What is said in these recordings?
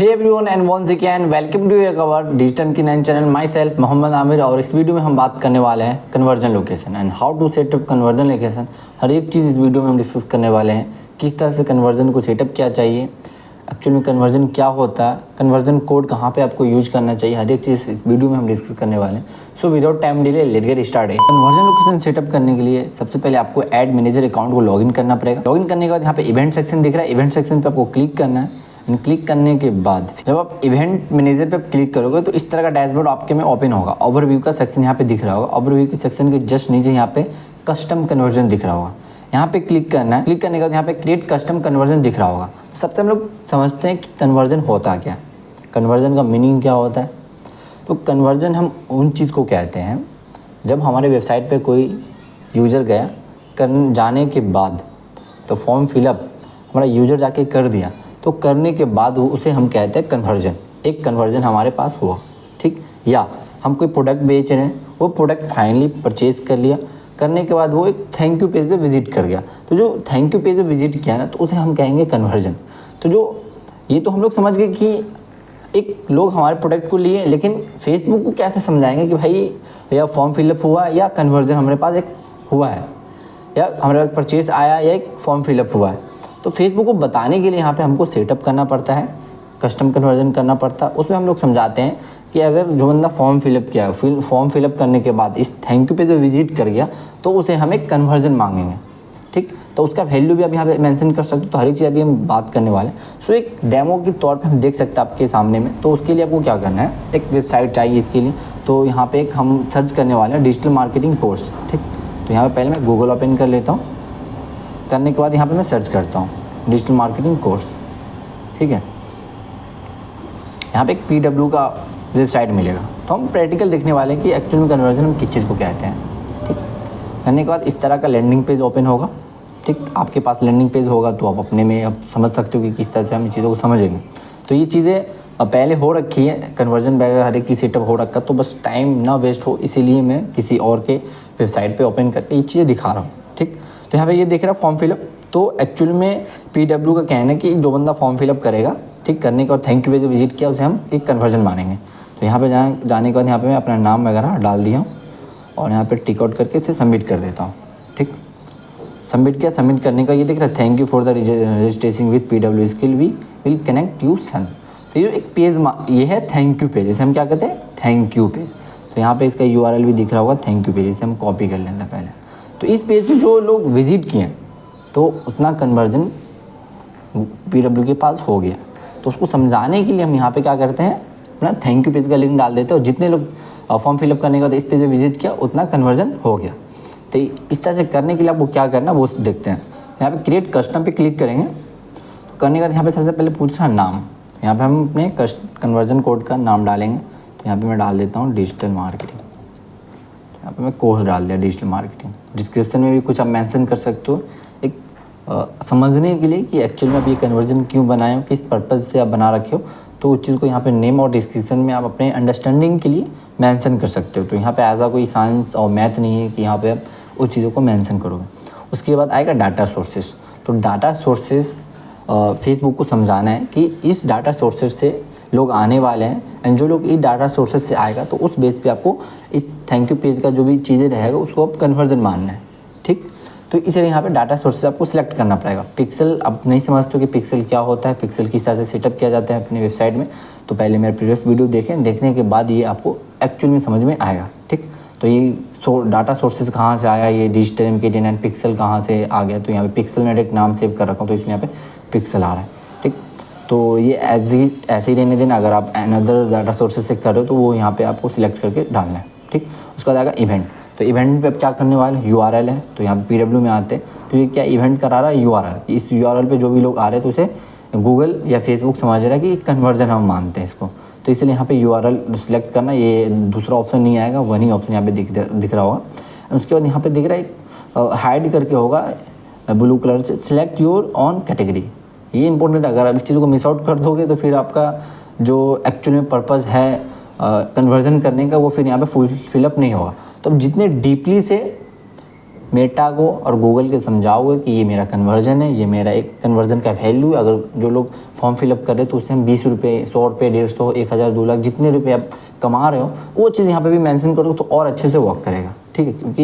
Hey everyone and once again welcome to our digital की नैन channel. माई सेल्फ मोहम्मद आमिर और इस वीडियो में हम बात करने वाले हैं conversion location and how to set up conversion location. हर एक चीज़ इस वीडियो में हम डिस्कस करने वाले हैं, किस तरह से कन्वर्जन को सेटअप किया चाहिए, एक्चुअल में कन्वर्जन क्या होता है, कन्वर्जन कोड कहाँ पे आपको यूज करना चाहिए, हर एक चीज़ इस वीडियो में हम डिस्कस करने वाले हैं। So without time delay let's get started. Conversion location setup करने के लिए सबसे पहले आपको ऐड मैनेजर अकाउंट को लॉगिन करना पड़ेगा। लॉगिन करने के बाद यहाँ पे इवेंट सेक्शन दिख रहा है, इवेंट सेक्शन पे आपको क्लिक करना है। क्लिक करने के बाद जब आप इवेंट मैनेजर पे क्लिक करोगे तो इस तरह का डैशबोर्ड आपके में ओपन होगा। ओवरव्यू का सेक्शन यहाँ पे दिख रहा होगा। ओवरव्यू के सेक्शन के जस्ट नीचे यहाँ पे कस्टम कन्वर्जन दिख रहा होगा, यहाँ पे क्लिक करना है। क्लिक करने के बाद यहाँ पे क्रिएट कस्टम कन्वर्जन दिख रहा होगा। सबसे हम लोग समझते हैं कि कन्वर्जन होता क्या, कन्वर्जन का मीनिंग क्या होता है। तो कन्वर्जन हम उन चीज़ को कहते हैं जब हमारे वेबसाइट पे कोई यूज़र गया जाने के बाद तो फॉर्म फिलअप हमारा यूज़र जाके कर दिया, तो करने के बाद उसे हम कहते हैं कन्वर्जन। एक कन्वर्जन हमारे पास हुआ, ठीक। या हम कोई प्रोडक्ट बेच रहे हैं, वो प्रोडक्ट फाइनली परचेज़ कर लिया, करने के बाद वो एक थैंक यू पेज पे विजिट कर गया। तो जो थैंक यू पेज पे विजिट किया ना, तो उसे हम कहेंगे कन्वर्जन। तो जो ये तो हम लोग समझ गए कि एक लोग हमारे प्रोडक्ट को लिए, लेकिन फेसबुक को कैसे समझाएंगे कि भाई या फॉर्म फिलअप हुआ या कन्वर्जन हमारे पास एक हुआ है, या हमारे पास परचेज आया या एक फॉर्म फिलअप हुआ है। तो फेसबुक को बताने के लिए यहाँ पे हमको सेटअप करना पड़ता है, कस्टम कन्वर्जन करना पड़ता है। उसमें हम लोग समझाते हैं कि अगर जो बंदा फॉर्म फिलअप किया, फॉर्म फिलअप करने के बाद इस थैंक यू पे जो विजिट कर गया, तो उसे हम एक कन्वर्जन मांगेंगे, ठीक। तो उसका वैल्यू भी आप यहाँ पे मेंशन कर सकते हो। तो हर एक चीज़ अभी हम बात करने वाले हैं। सो एक डेमो के तौर पे हम देख सकते हैं आपके सामने में। तो उसके लिए आपको क्या करना है, एक वेबसाइट चाहिए इसके लिए। तो यहाँ पे एक हम सर्च करने वाले हैं डिजिटल मार्केटिंग कोर्स, ठीक। तो यहाँ पे पहले मैं गूगल ओपन कर लेता हूँ। करने के बाद यहाँ पे मैं सर्च करता हूँ डिजिटल मार्केटिंग कोर्स, ठीक है। यहाँ पे एक PW का वेबसाइट मिलेगा। तो हम प्रैक्टिकल देखने वाले हैं कि एक्चुअल में कन्वर्जन हम किस चीज़ को कहते हैं, ठीक। करने के बाद इस तरह का लैंडिंग पेज ओपन होगा, ठीक। आपके पास लैंडिंग पेज होगा तो आप अपने में आप समझ सकते हो कि किस तरह से हम इन चीज़ों को समझेंगे। तो ये चीज़ें पहले हो रखी है, कन्वर्जन वगैरह हर एक की सेटअप हो रखा, तो बस टाइम ना वेस्ट हो इसीलिए मैं किसी और के वेबसाइट पे ओपन करके ये चीज़ें दिखा रहा हूँ, ठीक। तो यहाँ पे ये देख रहा है फॉर्म फिलअप। तो एक्चुअल में PW का कहना है कि जो बंदा फॉर्म फिलअप करेगा, ठीक, करने के बाद थैंक यू पे जो विजिट किया उसे हम एक कन्वर्जन मानेंगे। तो यहाँ पे जाने के बाद यहाँ पे मैं अपना नाम वगैरह डाल दिया और यहाँ पे टिक आउट करके इसे सबमिट कर देता हूँ, ठीक। सबमिट किया। सबमिट करने का ये देख रहा है thank you for the registration with PW skill we will connect you soon. तो ये एक पेज ये है थैंक यू पेज, इसे हम क्या कहते हैं थैंक यू पेज। तो यहाँ पे इसका URL भी दिख रहा होगा थैंक यू पेज, इसे हम कॉपी कर लेते हैं पहले। तो इस पेज पे जो लोग विजिट किए तो उतना कन्वर्जन PW के पास हो गया। तो उसको समझाने के लिए हम यहाँ पे क्या करते हैं, अपना थैंक यू पेज का लिंक डाल देते हैं और जितने लोग फॉर्म फिलअप करने के बाद इस पेज पे विजिट किया उतना कन्वर्जन हो गया। तो इस तरह से करने के लिए आपको क्या करना वो देखते हैं। यहाँ पे क्रिएट कस्टम पे क्लिक करेंगे। तो करने के बाद यहाँ पे सबसे पहले पूछा नाम, यहाँ पे हम अपने कन्वर्जन कोड का नाम डालेंगे। तो यहाँ पे मैं डाल देता हूँ डिजिटल मार्केटिंग। यहाँ पे मैं कोर्स डाल दिया डिजिटल मार्केटिंग। डिस्क्रिप्शन में भी कुछ आप मेंशन कर सकते हो, एक समझने के लिए कि एक्चुअल में आप ये कन्वर्जन क्यों बनाए हो, किस पर्पज़ से आप बना रखे हो। तो उस चीज़ को यहाँ पे नेम और डिस्क्रिप्शन में आप अपने अंडरस्टैंडिंग के लिए मेंशन कर सकते हो। तो यहाँ पे ऐसा कोई साइंस और मैथ नहीं है कि यहाँ पे आप उस चीज़ों को मेंशन करोगे। उसके बाद आएगा डाटा सोर्सेस। तो डाटा सोर्सेस फेसबुक को समझाना है कि इस डाटा सोर्सेस से लोग आने वाले हैं एंड जो लोग इस डाटा सोर्सेस से आएगा तो उस बेस पे आपको इस थैंक यू पेज का जो भी चीज़ें रहेगा उसको आप कन्वर्जन मानना है, ठीक। तो इसलिए यहाँ पे डाटा सोर्सेस आपको सिलेक्ट करना पड़ेगा। पिक्सल आप नहीं समझते हो कि पिक्सल क्या होता है, पिक्सल किस तरह से सेटअप किया जाता है अपनी वेबसाइट में, तो पहले मेरा प्रीवियस वीडियो देखें, देखने के बाद ये आपको एक्चुअल में समझ में आएगा, ठीक। तो ये डाटा सोर्सेज कहाँ से आया, ये डिजिटल मार्केटिंग एंड पिक्सल कहाँ से आ गया। तो यहाँ पे पिक्सल में एक नाम सेव कर रखा हूँ तो इसलिए यहाँ पे पिक्सल आ रहा है, ठीक। तो ये ऐसे ही रहने देना। अगर आप अनदर डाटा सोर्सेज से कर रहे हो तो वो यहाँ पे आपको सिलेक्ट करके डालना है, ठीक। उसके बाद आएगा इवेंट। तो इवेंट पे आप क्या करने वाले हैं, URL है। तो यहाँ पे PW में आते हैं तो ये क्या इवेंट करा रहा है URL। इस URL पे जो भी लोग आ रहे हैं तो उसे गूगल या फेसबुक समझ रहा है कि कन्वर्जन हम मानते हैं इसको। तो इसलिए यहाँ पे URL सिलेक्ट करना, ये दूसरा ऑप्शन नहीं आएगा, वन ही ऑप्शन यहाँ पे दिख रहा होगा। उसके बाद यहाँ पे दिख रहा है एक हाइड करके होगा ब्लू कलर से, सिलेक्ट योर ऑन कैटेगरी। ये इंपॉर्टेंट है। अगर आप इस चीज़ को मिस आउट कर दोगे तो फिर आपका जो एक्चुअल में पर्पज़ है कन्वर्जन करने का वो फिर यहाँ पे फुल फिलअप नहीं होगा। तो अब जितने डीपली से मेटा को और गूगल के समझाओगे कि ये मेरा कन्वर्जन है, ये मेरा एक कन्वर्जन का वैल्यू है। अगर जो लोग फॉर्म फिलअप कर रहे हैं तो उससे हम 20 रुपये, 100 रुपये, 150, 1000, 2 लाख जितने रुपये आप कमा रहे हो वो चीज़ यहाँ पे भी मेंशन करोगे तो और अच्छे से वर्क करेगा, ठीक है। क्योंकि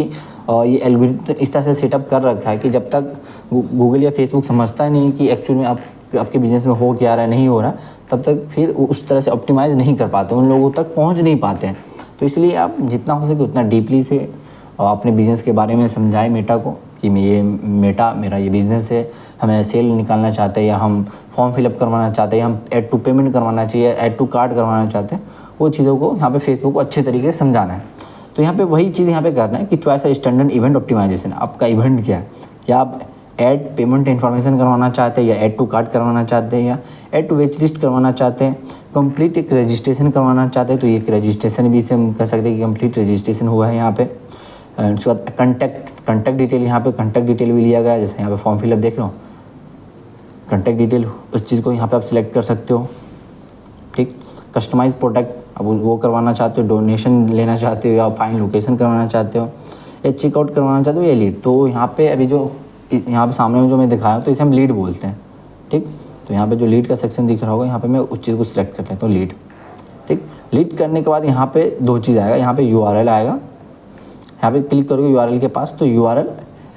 ये एल्गोरिथम इस तरह से सेटअप कर रखा है कि जब तक गूगल या फेसबुक समझता नहीं कि एक्चुअल में आपके बिजनेस में हो क्या रहा है, नहीं हो रहा, तब तक फिर उस तरह से ऑप्टिमाइज़ नहीं कर पाते, उन लोगों तक पहुँच नहीं पाते हैं। तो इसलिए आप जितना हो सके उतना डीपली से अपने बिज़नेस के बारे में समझाएं मेटा को कि ये मेटा मेरा ये बिज़नेस है, हमें सेल निकालना चाहते हैं या हम फॉर्म फिलअप करवाना चाहते हैं, हम ऐड टू पेमेंट करवाना चाहिए, ऐड टू कार्ट करवाना चाहते हैं, वो चीज़ों को यहाँ पे फेसबुक को अच्छे तरीके से समझाना है। तो यहाँ पे वही चीज़ यहाँ पे करना है कि चॉइस स्टैंडर्ड इवेंट ऑप्टिमाइजेशन। आपका इवेंट क्या है, क्या आप ऐड पेमेंट इन्फॉर्मेशन करवाना चाहते हैं या ऐड टू कार्ट करवाना चाहते हैं या ऐड टू वेच लिस्ट करवाना चाहते हैं, कंप्लीट एक रजिस्ट्रेशन करवाना चाहते हैं तो ये एक रजिस्ट्रेशन भी से हम कह सकते हैं कि कंप्लीट रजिस्ट्रेशन हुआ है यहाँ पे। उसके बाद कंटैक्ट डिटेल, यहाँ पे कंटैक्ट डिटेल भी लिया गया है, जैसे यहाँ पे फॉर्म फिलअप देख रहे हो, कंटैक्ट डिटेल उस चीज़ को यहाँ पे आप सिलेक्ट कर सकते हो, ठीक। कस्टमाइज प्रोडक्ट, अब वो करवाना चाहते हो, डोनेशन लेना चाहते हो या फाइन लोकेशन करवाना चाहते हो या चेकआउट करवाना चाहते हो या लीड। तो यहाँ पे अभी जो यहाँ पे सामने में जो मैं दिखाया तो इसे हम लीड बोलते हैं, ठीक। तो यहाँ पे जो लीड का सेक्शन दिख रहा होगा, यहाँ पे मैं उस चीज़ को सिलेक्ट कर लेता हूँ, लीड, ठीक। लीड करने के बाद यहाँ पे 2 चीज़ आएगा, यहाँ पे URL आएगा, यहाँ पे क्लिक करोगे URL के पास तो URL,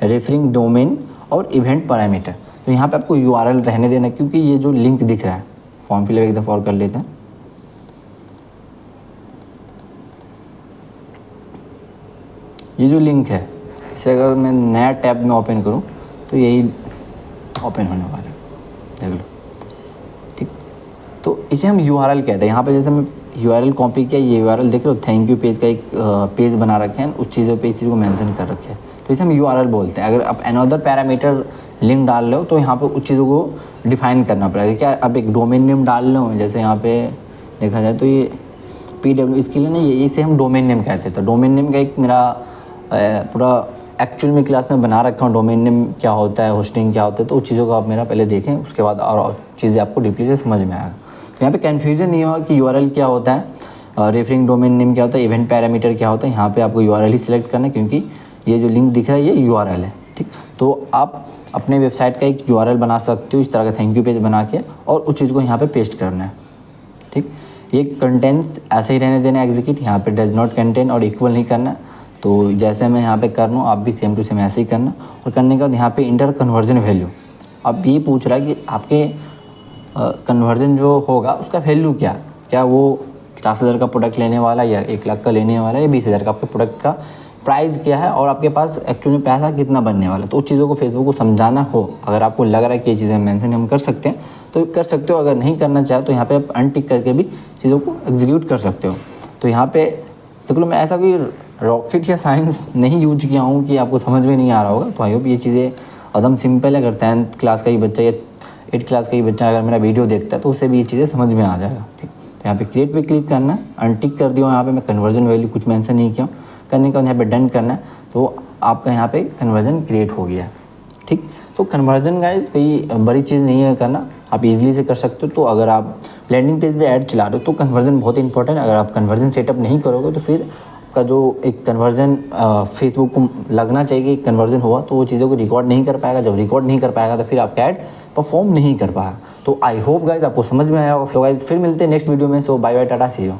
रेफरिंग डोमेन और इवेंट पैरामीटर। तो यहाँ पे आपको URL रहने देना क्योंकि ये जो लिंक दिख रहा है, फॉर्म फिलअप एक दफ़ा और कर लेते हैं। ये जो लिंक है इसे अगर मैं नया टैब में ओपन करूँ तो यही ओपन होने वाला है, देख लो, ठीक। तो इसे हम URL कहते हैं। यहाँ पे जैसे मैं URL कॉपी किया, ये URL देख रहे हो, थैंक यू पेज का एक पेज बना रखे हैं, उस चीज़ों पे इस चीज़ को मेंशन कर रखे हैं, तो इसे हम URL बोलते हैं। अगर आप अनदर पैरामीटर लिंक डाल रहे हो तो यहाँ पे उस चीज़ों को डिफाइन करना पड़ेगा। क्या आप एक डोमेन नेम डाल रहे हो, जैसे यहाँ पे देखा जाए तो ये PW, इसके लिए ना ये इसे हम डोमेन नेम कहते हैं। तो डोमेन नेम का एक मेरा पूरा एक्चुअल में क्लास में बना रखा हूँ, डोमेन नेम क्या होता है, होस्टिंग क्या होता है, तो उस चीज़ों को आप मेरा पहले देखें, उसके बाद और चीज़ें आपको डीपली से समझ में आएगा। तो यहाँ पे कन्फ्यूजन नहीं होगा कि URL क्या होता है, रेफरिंग डोमेन नेम क्या होता है, इवेंट पैरामीटर क्या होता है। यहाँ पे आपको URL ही सिलेक्ट करना है क्योंकि ये जो लिंक दिख रहा है ये URL है, ठीक। तो आप अपने वेबसाइट का एक URL बना सकते हो इस तरह का थैंक यू पेज बना के, और उस चीज़ को यहाँ पर पेस्ट करना है, ठीक। ये कंटेंट्स ऐसे ही रहने देना एग्जीक्यूट, यहाँ पे डज नॉट कंटेन और इक्वल नहीं करना। तो जैसे मैं यहाँ पे कर रहा हूँ आप भी सेम टू सेम ऐसे ही करना। और करने के बाद यहाँ पे इंटर कन्वर्जन वैल्यू, अब ये पूछ रहा है कि आपके कन्वर्जन जो होगा उसका वैल्यू क्या वो 50,000 का प्रोडक्ट लेने वाला या 1 लाख का लेने वाला या 20,000 का, आपके प्रोडक्ट का प्राइस क्या है और आपके पास एक्चुअली पैसा कितना बनने वाला है। तो उस चीज़ों को फेसबुक को समझाना हो, अगर आपको लग रहा है कि ये चीज़ें मेंशन हम कर सकते हैं तो कर सकते हो, अगर नहीं करना चाहे तो यहाँ पे आप अनटिक करके भी चीज़ों को एग्जीक्यूट कर सकते हो। तो यहाँ पे देख लो, मैं ऐसा कोई रॉकेट या साइंस नहीं यूज किया हूँ कि आपको समझ में नहीं आ रहा होगा। तो आई होप ये चीज़ें एकदम सिंपल है। अगर 10th क्लास का ही बच्चा या 8th क्लास का ही बच्चा अगर मेरा वीडियो देखता है तो उसे भी ये चीज़ें समझ में आ जाएगा, ठीक। तो यहाँ पे क्रिएट पे क्लिक करना है, अनटिक कर दिया यहाँ पे मैं कन्वर्जन वैल्यू कुछ मेंशन नहीं किया, करने के बाद यहाँ पे डन करना है, तो आपका यहाँ पे कन्वर्जन क्रिएट हो गया, ठीक। तो कन्वर्जन गाइस कोई बड़ी चीज़ नहीं है करना, आप इजीली से कर सकते हो। तो अगर आप लैंडिंग पेज पे ऐड चला रहे हो तो कन्वर्जन बहुत इंपॉर्टेंट है। अगर आप कन्वर्जन सेटअप नहीं करोगे तो फिर का जो एक कन्वर्जन फेसबुक को लगना चाहिए कि कन्वर्जन हुआ, तो वो चीज़ों को रिकॉर्ड नहीं कर पाएगा। जब रिकॉर्ड नहीं कर पाएगा तो फिर आपका ऐड परफॉर्म नहीं कर पाएगा। तो आई होप गाइज आपको समझ में आया होगा। गाइज फिर मिलते हैं नेक्स्ट वीडियो में। So bye bye, tata, see you.